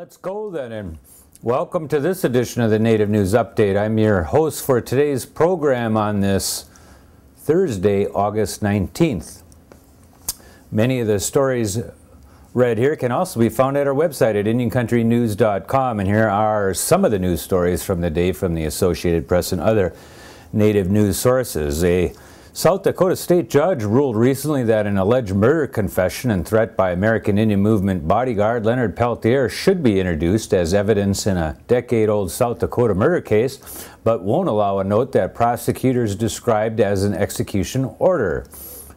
Let's go then, and welcome to this edition of the Native News Update. I'm your host for today's program on this Thursday, August 19th. Many of the stories read here can also be found at our website at IndianCountryNews.com, and here are some of the news stories from the day from the Associated Press and other Native news sources. A South Dakota state judge ruled recently that an alleged murder confession and threat by American Indian Movement bodyguard Leonard Peltier should be introduced as evidence in a decade-old South Dakota murder case, but won't allow a note that prosecutors described as an execution order.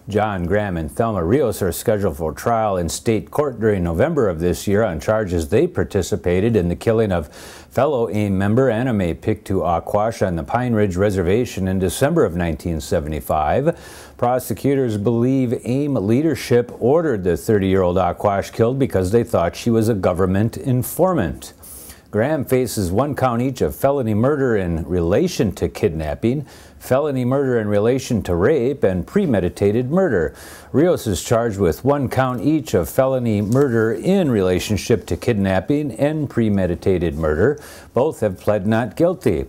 John Graham and Thelma Rios are scheduled for trial in state court during November of this year on charges they participated in the killing of fellow AIM member Anime Pictou Aquash on the Pine Ridge Reservation in December of 1975. Prosecutors believe AIM leadership ordered the 30-year-old Aquash killed because they thought she was a government informant. Graham faces 1 count each of felony murder in relation to kidnapping, felony murder in relation to rape, and premeditated murder. Rios is charged with 1 count each of felony murder in relationship to kidnapping and premeditated murder. Both have pled not guilty.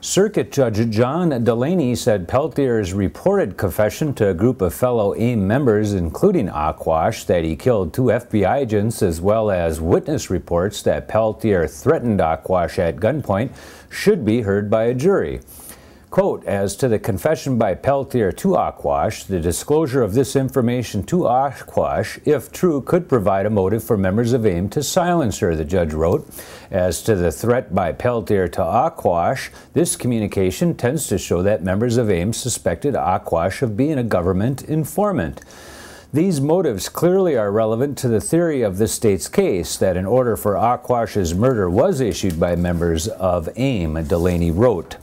Circuit Judge John Delaney said Peltier's reported confession to a group of fellow AIM members, including Aquash, that he killed 2 FBI agents, as well as witness reports that Peltier threatened Aquash at gunpoint, should be heard by a jury. Quote, as to the confession by Peltier to Aquash, the disclosure of this information to Aquash, if true, could provide a motive for members of AIM to silence her, the judge wrote. As to the threat by Peltier to Aquash, this communication tends to show that members of AIM suspected Aquash of being a government informant. These motives clearly are relevant to the theory of the state's case that an order for Aquash's murder was issued by members of AIM, Delaney wrote.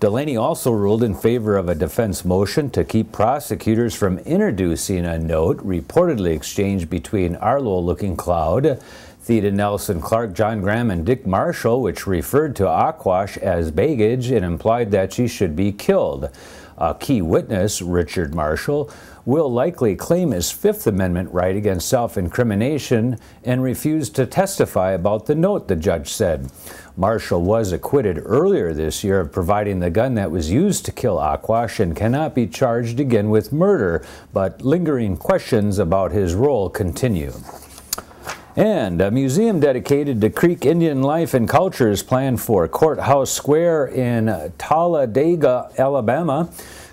Delaney also ruled in favor of a defense motion to keep prosecutors from introducing a note reportedly exchanged between Arlo Looking Cloud, Theda Nelson Clark, John Graham, and Dick Marshall, which referred to Aquash as baggage and implied that she should be killed. A key witness, Richard Marshall, will likely claim his Fifth Amendment right against self-incrimination and refuse to testify about the note, the judge said. Marshall was acquitted earlier this year of providing the gun that was used to kill Aquash and cannot be charged again with murder, but lingering questions about his role continue. And a museum dedicated to Creek Indian life and culture is planned for Courthouse Square in Talladega, Alabama.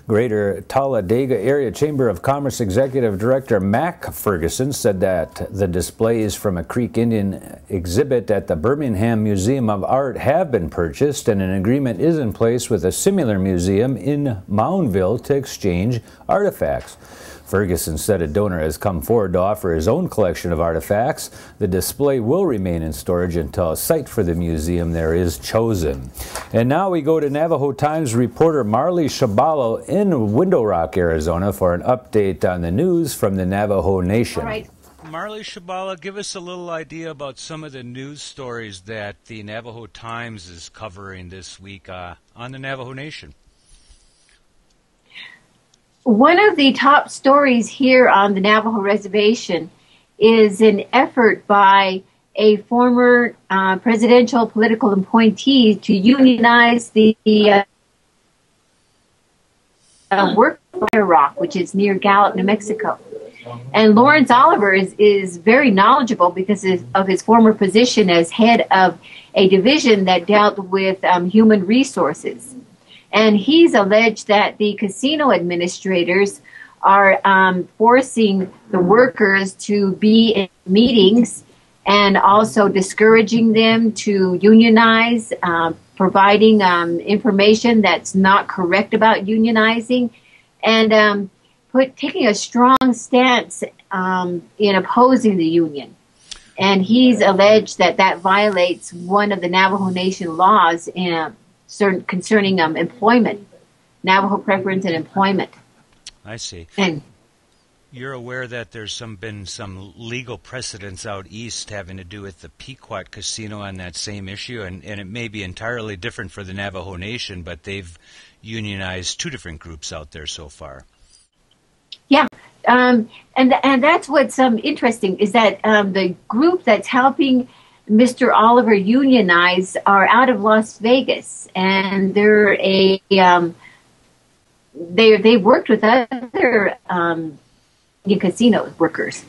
Greater Talladega Area Chamber of Commerce Executive Director Mac Ferguson said that the displays from a Creek Indian exhibit at the Birmingham Museum of Art have been purchased, and an agreement is in place with a similar museum in Moundville to exchange artifacts. Ferguson said a donor has come forward to offer his own collection of artifacts. The display will remain in storage until a site for the museum there is chosen. And now we go to Navajo Times reporter Marley Shebala in Window Rock, Arizona, for an update on the news from the Navajo Nation. All right. Marley Shebala, give us a little idea about some of the news stories that the Navajo Times is covering this week on the Navajo Nation. One of the top stories here on the Navajo Reservation is an effort by a former presidential political appointee to unionize the work Fire Rock, which is near Gallup, New Mexico. And Lawrence Oliver is very knowledgeable because of his former position as head of a division that dealt with human resources. And he's alleged that the casino administrators are forcing the workers to be in meetings and also discouraging them to unionize, providing information that's not correct about unionizing, and taking a strong stance in opposing the union. And he's alleged that that violates one of the Navajo Nation laws concerning employment, Navajo preference and employment. I see. And you're aware that there's been some legal precedents out east having to do with the Pequot Casino on that same issue, and it may be entirely different for the Navajo Nation, but they've unionized 2 different groups out there so far. Yeah, and that's what's interesting is that the group that's helping Mr. Oliver unionized are out of Las Vegas, and they're they worked with other casino workers.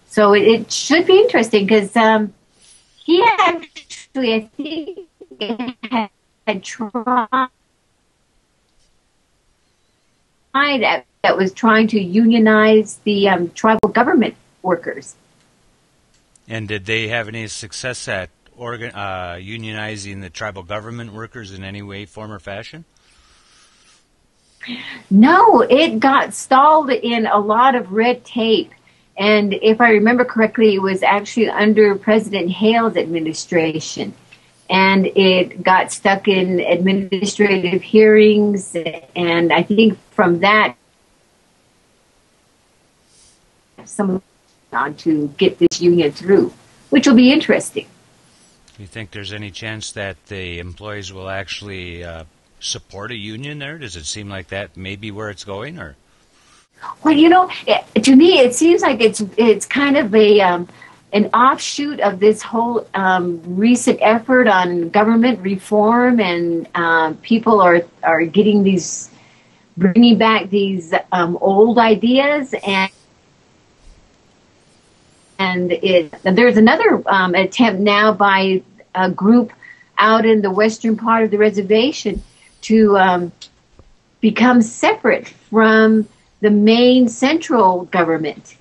So it should be interesting because he actually, I think, had tried that was trying to unionize the tribal government workers. And did they have any success at unionizing the tribal government workers in any way, form, or fashion? No, it got stalled in a lot of red tape. And if I remember correctly, it was actually under President Hale's administration. And it got stuck in administrative hearings. And I think from that, someone on to get this union through, which will be interesting. Do you think there's any chance that the employees will actually support a union there? Does it seem like that may be where it's going, or? Well, to me, it seems like it's kind of an offshoot of this whole recent effort on government reform, and people are bringing back these old ideas, and there's another attempt now by a group out in the western part of the reservation to become separate from the main central government.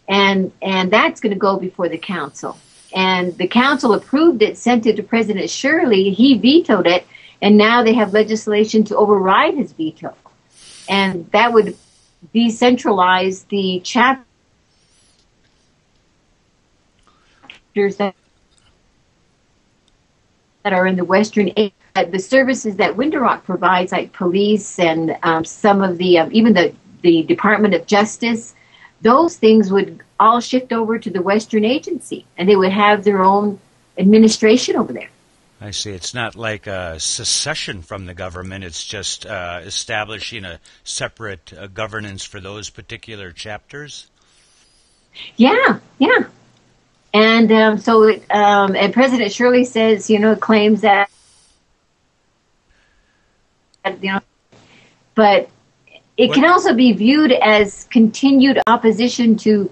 And that's going to go before the council. And the council approved it, sent it to President Shirley. He vetoed it, and now they have legislation to override his veto. And that would decentralize the chapters that are in the western area. The services that Winter Rock provides, like police and some of the, even the Department of Justice, those things would all shift over to the Western Agency, and they would have their own administration over there. I see. It's not like a secession from the government. It's just establishing a separate governance for those particular chapters. Yeah. And and President Shirley says, claims that, but it can also be viewed as continued opposition to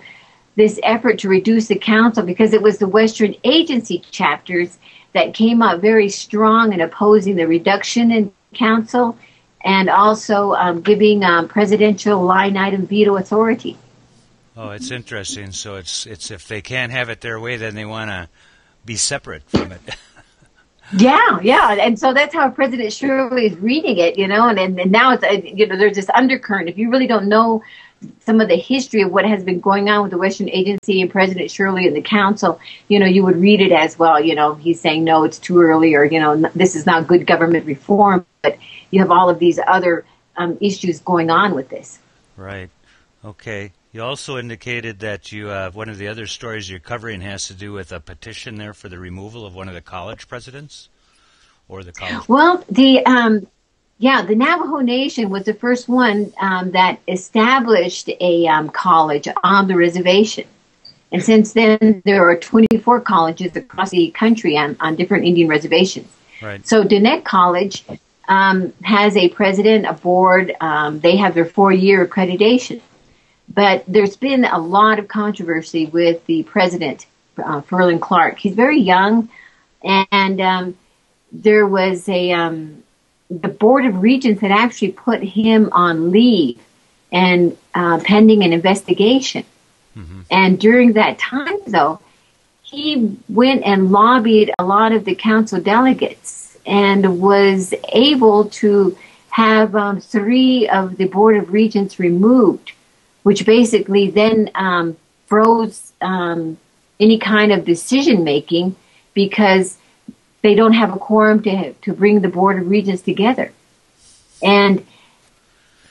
this effort to reduce the council, because it was the Western Agency chapters that came out very strong in opposing the reduction in council, and also giving presidential line item veto authority. Oh, it's interesting. So it's if they can't have it their way, then they want to be separate from it. Yeah, and so that's how President Shirley is reading it, and now it's there's this undercurrent. If you really don't know some of the history of what has been going on with the Western Agency and President Shirley and the council, you would read it as, well, he's saying no, it's too early, or this is not good government reform. But you have all of these other issues going on with this. Right. Okay. You also indicated that you one of the other stories you're covering has to do with a petition there for the removal of one of the college presidents, or the college. Well, the Navajo Nation was the first one that established a college on the reservation, and since then there are 24 colleges across the country on different Indian reservations. Right. So Diné College has a president, a board. They have their 4-year accreditation. But there's been a lot of controversy with the president, Ferlin Clark. He's very young, and there was the Board of Regents had actually put him on leave and pending an investigation. Mm-hmm. And during that time, though, he went and lobbied a lot of the council delegates and was able to have 3 of the Board of Regents removed, which basically then froze any kind of decision-making, because they don't have a quorum to bring the Board of Regents together. And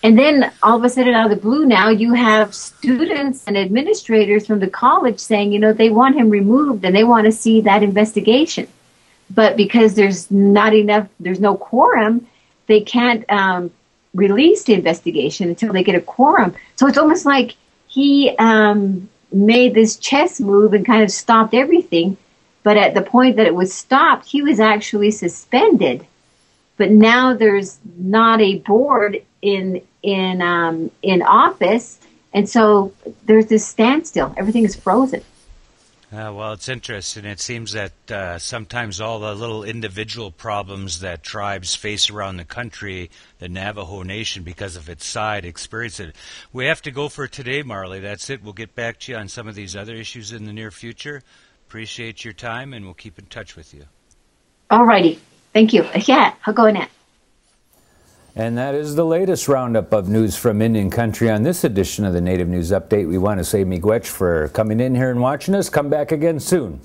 then all of a sudden, out of the blue now, you have students and administrators from the college saying, they want him removed and they want to see that investigation. But because there's no quorum, they can't release the investigation until they get a quorum. So it's almost like he made this chess move and kind of stopped everything. But at the point that it was stopped, he was actually suspended. But now there's not a board in office, and so there's this standstill. Everything is frozen. Well, it's interesting. It seems that sometimes all the little individual problems that tribes face around the country, the Navajo Nation, because of its side, experience it. We have to go for today, Marley. That's it. We'll get back to you on some of these other issues in the near future. Appreciate your time, and we'll keep in touch with you. All righty. Thank you. Yeah, I'll go in it. And that is the latest roundup of news from Indian Country on this edition of the Native News Update. We want to say miigwech for coming in here and watching us. Come back again soon.